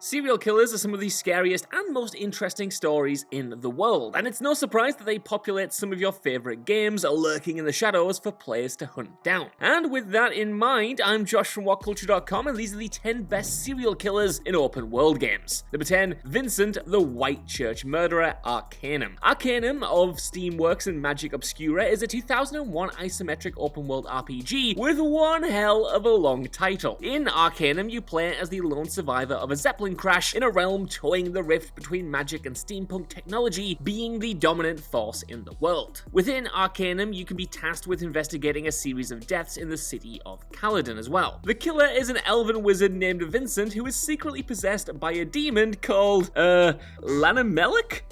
Serial killers are some of the scariest and most interesting stories in the world, and it's no surprise that they populate some of your favourite games, lurking in the shadows for players to hunt down. And with that in mind, I'm Josh from WhatCulture.com, and these are the 10 best serial killers in open world games. Number 10, Vincent, the White Church Murderer, Arcanum. Arcanum of Steamworks and Magic Obscura is a 2001 isometric open world RPG with one hell of a long title. In Arcanum, you play as the lone survivor of a Zeppelin crash in a realm toying the rift between magic and steampunk technology being the dominant force in the world. Within Arcanum, you can be tasked with investigating a series of deaths in the city of Caledon as well. The killer is an elven wizard named Vincent who is secretly possessed by a demon called, Lanamelich?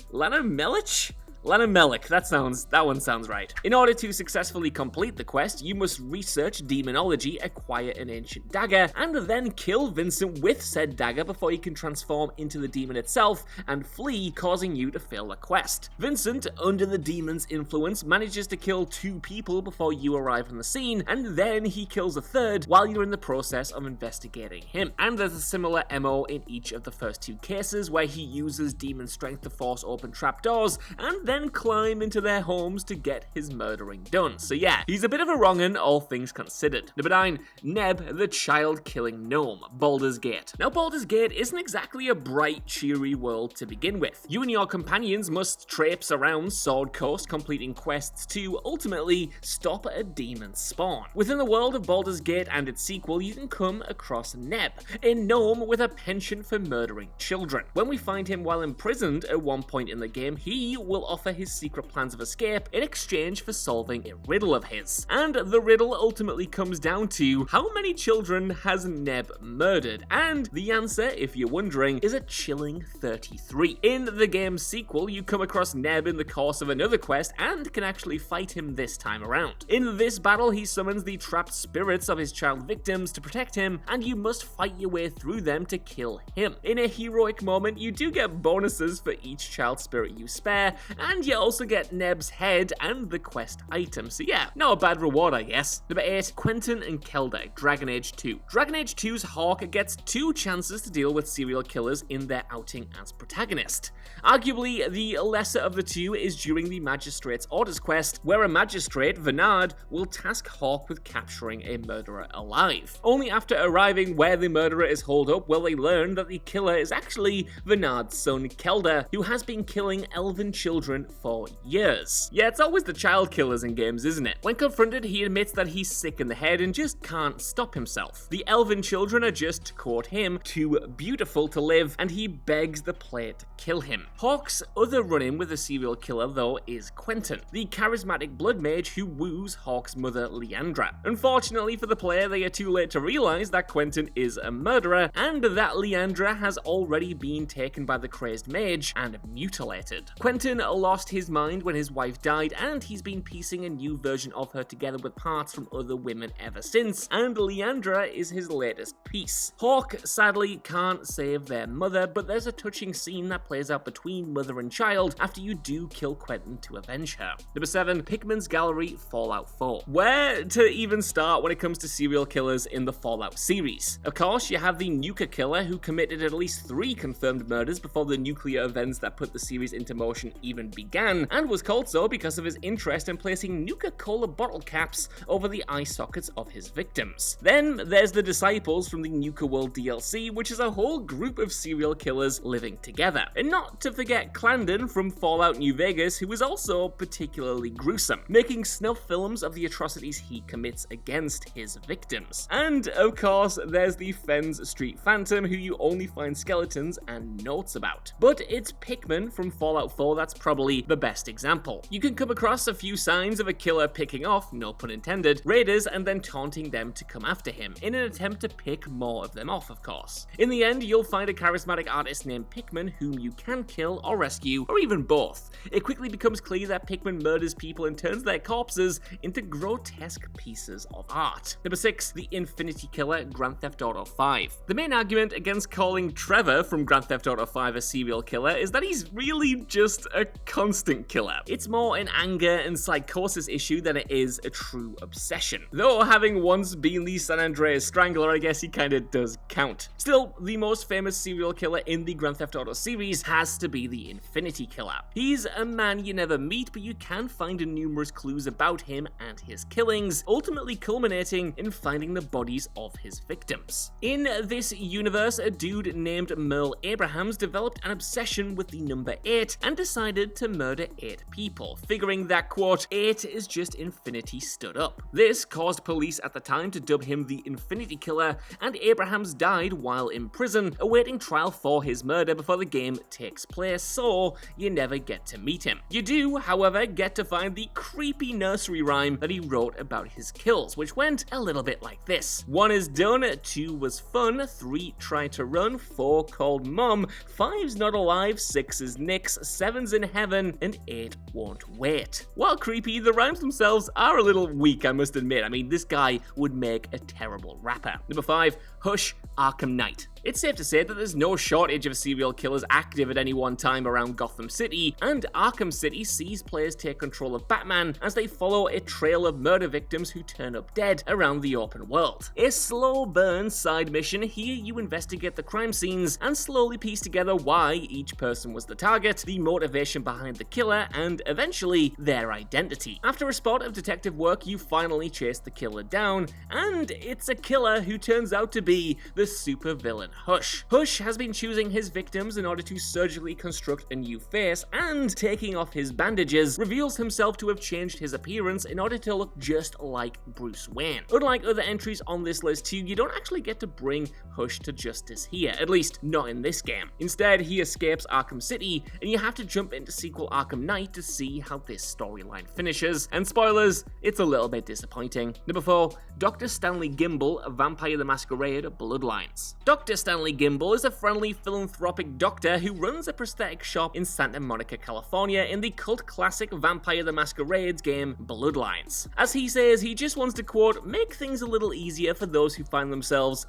Lanamelich, that one sounds right. In order to successfully complete the quest, you must research demonology, acquire an ancient dagger, and then kill Vincent with said dagger before he can transform into the demon itself and flee, causing you to fail the quest. Vincent, under the demon's influence, manages to kill 2 people before you arrive on the scene, and then he kills a third while you're in the process of investigating him. And there's a similar MO in each of the first 2 cases, where he uses demon strength to force open trapdoors, and then climb into their homes to get his murdering done. So yeah, he's a bit of a wrong'un, all things considered. Number 9, Neb, the child-killing gnome, Baldur's Gate. Now, Baldur's Gate isn't exactly a bright, cheery world to begin with. You and your companions must traipse around Sword Coast, completing quests to ultimately stop a demon spawn. Within the world of Baldur's Gate and its sequel, you can come across Neb, a gnome with a penchant for murdering children. When we find him while imprisoned at one point in the game, he will offer his secret plans of escape in exchange for solving a riddle of his. And the riddle ultimately comes down to how many children has Neb murdered? And the answer, if you're wondering, is a chilling 33. In the game's sequel, you come across Neb in the course of another quest and can actually fight him this time around. In this battle, he summons the trapped spirits of his child victims to protect him, and you must fight your way through them to kill him. In a heroic moment, you do get bonuses for each child spirit you spare, and you also get Neb's head and the quest item, so yeah, not a bad reward, I guess. Number 8, Quentin and Kelda, Dragon Age 2. Dragon Age 2's Hawk gets 2 chances to deal with serial killers in their outing as protagonist. Arguably, the lesser of the 2 is during the Magistrate's Orders quest, where a magistrate, Vernard, will task Hawk with capturing a murderer alive. Only after arriving where the murderer is holed up will they learn that the killer is actually Vernard's son, Kelda, who has been killing elven children for years. Yeah, it's always the child killers in games, isn't it? When confronted, he admits that he's sick in the head and just can't stop himself. The elven children are just, to quote him, too beautiful to live, and he begs the player to kill him. Hawk's other run-in with a serial killer, though, is Quentin, the charismatic blood mage who woos Hawk's mother, Leandra. Unfortunately for the player, they are too late to realize that Quentin is a murderer, and that Leandra has already been taken by the crazed mage and mutilated. Quentin lost his mind when his wife died, and he's been piecing a new version of her together with parts from other women ever since, and Leandra is his latest piece. Hawk sadly can't save their mother, but there's a touching scene that plays out between mother and child after you do kill Quentin to avenge her. Number 7, Pikmin's Gallery, Fallout 4. Where to even start when it comes to serial killers in the Fallout series? Of course, you have the Nuka Killer, who committed at least 3 confirmed murders before the nuclear events that put the series into motion even began, and was called so because of his interest in placing Nuka-Cola bottle caps over the eye sockets of his victims. Then there's the Disciples from the Nuka World DLC, which is a whole group of serial killers living together. And not to forget Clandon from Fallout New Vegas, who is also particularly gruesome, making snuff films of the atrocities he commits against his victims. And of course, there's the Fens Street Phantom, who you only find skeletons and notes about. But it's Pikmin from Fallout 4 that's probably the best example. You can come across a few signs of a killer picking off, no pun intended, raiders and then taunting them to come after him, in an attempt to pick more of them off, of course. In the end, you'll find a charismatic artist named Pikmin whom you can kill or rescue, or even both. It quickly becomes clear that Pikmin murders people and turns their corpses into grotesque pieces of art. Number 6, the Infinity Killer, Grand Theft Auto 5. The main argument against calling Trevor from Grand Theft Auto 5 a serial killer is that he's really just a constant killer. It's more an anger and psychosis issue than it is a true obsession. Though having once been the San Andreas Strangler, I guess he kinda does count. Still, the most famous serial killer in the Grand Theft Auto series has to be the Infinity Killer. He's a man you never meet, but you can find numerous clues about him and his killings, ultimately culminating in finding the bodies of his victims. In this universe, a dude named Merle Abrahams developed an obsession with the number 8 and decided to murder 8 people, figuring that, quote, 8 is just infinity stood up. This caused police at the time to dub him the Infinity Killer, and Abrahams died while in prison, awaiting trial for his murder before the game takes place, so you never get to meet him. You do, however, get to find the creepy nursery rhyme that he wrote about his kills, which went a little bit like this. 1 is done, 2 was fun, 3 tried to run, 4 called mom, 5's not alive, 6 is Nix, 7's in heaven, and 8 won't wait. While creepy, the rhymes themselves are a little weak, I must admit. I mean, this guy would make a terrible rapper. Number 5, Hush, Arkham Knight. It's safe to say that there's no shortage of serial killers active at any one time around Gotham City, and Arkham City sees players take control of Batman as they follow a trail of murder victims who turn up dead around the open world. A slow burn side mission, here you investigate the crime scenes and slowly piece together why each person was the target, the motivation behind the killer, and eventually their identity. After a spot of detective work, you finally chase the killer down, and it's a killer who turns out to be the supervillain Hush. Hush has been choosing his victims in order to surgically construct a new face, and taking off his bandages, reveals himself to have changed his appearance in order to look just like Bruce Wayne. Unlike other entries on this list too, you don't actually get to bring Hush to justice here, at least not in this game. Instead, he escapes Arkham City, and you have to jump into sequel Arkham Knight to see how this storyline finishes, and spoilers, it's a little bit disappointing. Number 4, Dr. Stanley Gimble, Vampire the Masquerade Bloodlines. Dr. Stanley Gimble is a friendly philanthropic doctor who runs a prosthetic shop in Santa Monica, California in the cult classic Vampire the Masquerade's game Bloodlines. As he says, he just wants to, quote, make things a little easier for those who find themselves,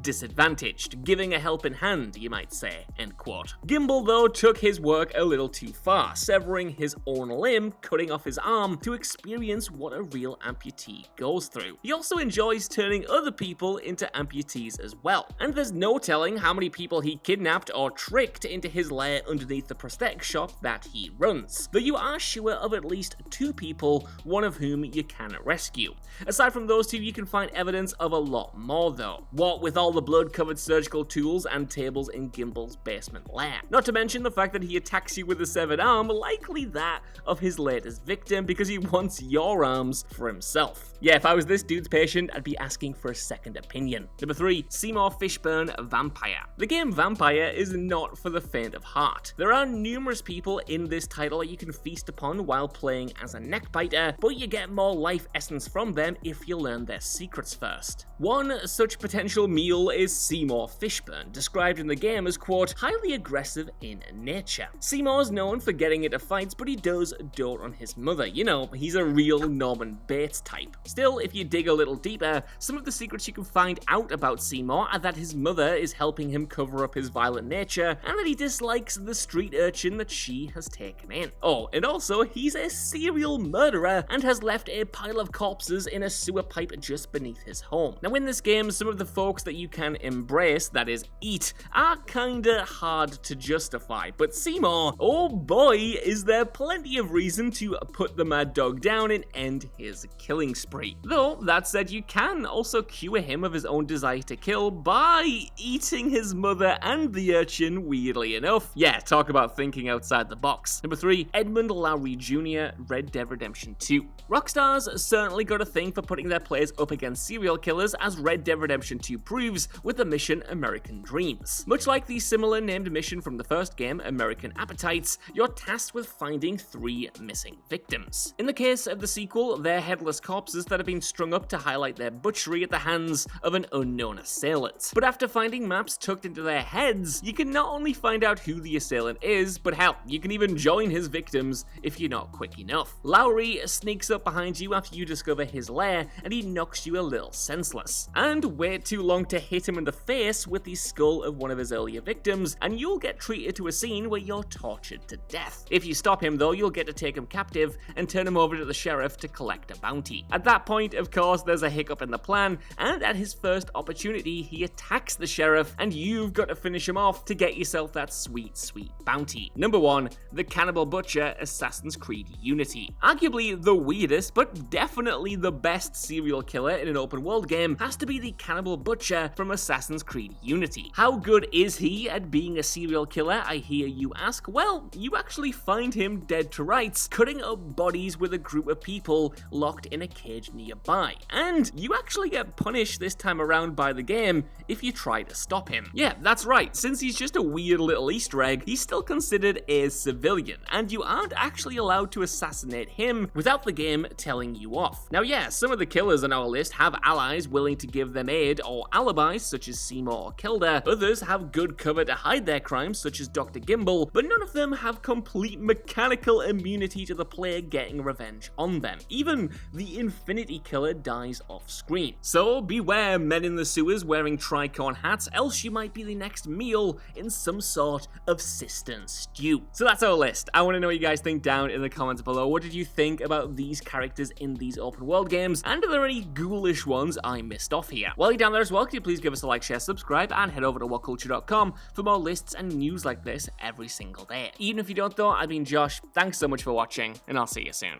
disadvantaged, giving a helping hand, you might say, end quote. Gimble, though, took his work a little too far, severing his own limb, cutting off his arm, to experience what a real amputee goes through. He also enjoys turning other people into amputees as well, and there's no telling how many people he kidnapped or tricked into his lair underneath the prosthetic shop that he runs, though you are sure of at least 2 people, one of whom you can rescue. Aside from those 2, you can find evidence of a lot more though, what with all the blood-covered surgical tools and tables in Gimble's basement lair. Not to mention the fact that he attacks you with a severed arm, likely that of his latest victim, because he wants your arms for himself. Yeah, if I was this dude's patient, I'd be asking for a second opinion. Number 3, Seymour Fishburn Vampire. The game Vampire is not for the faint of heart. There are numerous people in this title that you can feast upon while playing as a neckbiter, but you get more life essence from them if you learn their secrets first. One such potential meal is Seymour Fishburn, described in the game as, quote, highly aggressive in nature. Seymour's known for getting into fights, but he does dote on his mother. You know, he's a real Norman Bates type. Still, if you dig a little deeper, some of the secrets you can find out about Seymour are that his mother is helping him cover up his violent nature, and that he dislikes the street urchin that she has taken in. Oh, and also, he's a serial murderer and has left a pile of corpses in a sewer pipe just beneath his home. Now, in this game, some of the folks that you can embrace, that is, eat, are kinda hard to justify, but Seymour, oh boy, is there plenty of reason to put the mad dog down and end his killing spree. Though, that said, you can also cure him of his own desire to kill by eating his mother and the urchin, weirdly enough. Yeah, talk about thinking outside the box. Number 3, Edmund Lowry Jr., Red Dead Redemption 2. Rockstar's certainly got a thing for putting their players up against serial killers, as Red Dead Redemption 2 proves with the mission American Dreams. Much like the similar named mission from the first game, American Appetites, you're tasked with finding 3 missing victims. In the case of the sequel, they're headless corpses that have been strung up to highlight their butchery at the hands of an unknown assailant. But after finding finding maps tucked into their heads, you can not only find out who the assailant is, but hell, you can even join his victims if you're not quick enough. Lowry sneaks up behind you after you discover his lair, and he knocks you a little senseless. And wait too long to hit him in the face with the skull of one of his earlier victims, and you'll get treated to a scene where you're tortured to death. If you stop him though, you'll get to take him captive and turn him over to the sheriff to collect a bounty. At that point, of course, there's a hiccup in the plan, and at his first opportunity, he attacks the sheriff, and you've got to finish him off to get yourself that sweet, sweet bounty. Number 1, the Cannibal Butcher, Assassin's Creed Unity. Arguably the weirdest, but definitely the best serial killer in an open world game has to be the Cannibal Butcher from Assassin's Creed Unity. How good is he at being a serial killer, I hear you ask? Well, you actually find him dead to rights, cutting up bodies with a group of people locked in a cage nearby. And you actually get punished this time around by the game if you try to stop him. Yeah, that's right, since he's just a weird little Easter egg, he's still considered a civilian, and you aren't actually allowed to assassinate him without the game telling you off. Now yeah, some of the killers on our list have allies willing to give them aid or alibis such as Seymour or Kilda, others have good cover to hide their crimes such as Dr. Gimble, but none of them have complete mechanical immunity to the player getting revenge on them. Even the Infinity Killer dies off screen. So beware men in the sewers wearing tricorn hats, else you might be the next meal in some sort of cistern stew. So that's our list. I want to know what you guys think down in the comments below. What did you think about these characters in these open world games? And are there any ghoulish ones I missed off here? While you're down there as well, can you please give us a like, share, subscribe, and head over to WhatCulture.com for more lists and news like this every single day. Even if you don't though, I've been Josh, thanks so much for watching, and I'll see you soon.